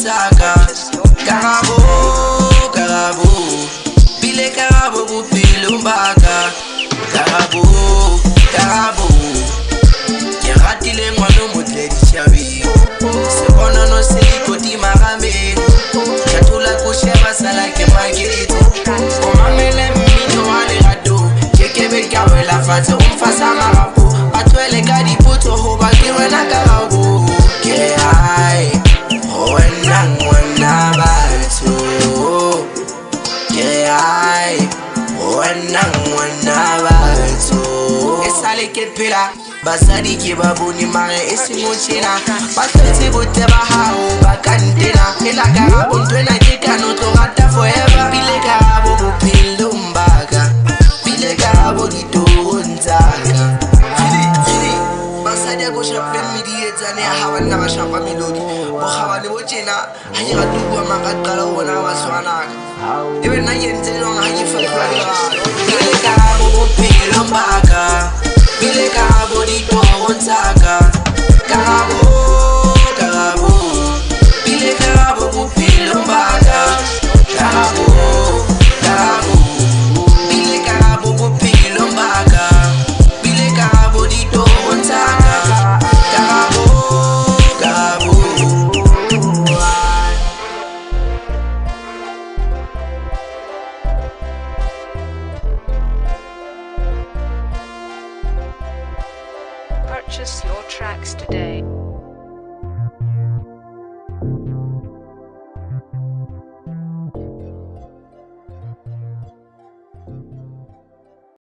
ntaka. Karabo, karabo, bile karabo bophelo mbaka. Karabo, karabo, ke ratile ngwana o motle ditjhabeng. Se bona no se ikoti marameng. Ke thola ko sheba sala ke makete. O mamele mmino wa lerato, ke kebe ka wela fatshe o mfasa marapo. Batwele ka dipotso hoba ke wena karabo. Ke hai, wena ngwana batho. Ke hai, wena ngwana batho. E sale ke phela basadi ke ba bone mare e seng o tjena. Ba hlotse botle ba hao ba ka ntena. Phela karabo ntwena ke ka no tlo rata forever. Bile karabo bophelo mbaka, bile karabo ditorong tsaka. Basadi a go shapeng medietsane ya ha banna ba shapa melodi. Bokgabane bo tjena ha ke rate ho bua maka qala ho bona ba swanaka. Ebe nna ke ntse jwang ha ke fetola lerato. Bile karabo bophelo mbaka, bile karabo ditorong tsaka. Karabo, karabo, bile karabo bophelo mbaka. Karabo, karabo, bile karabo bophelo mbaka, bile karabo ditorong tsaka. Karabo, karabo. Purchase your tracks today.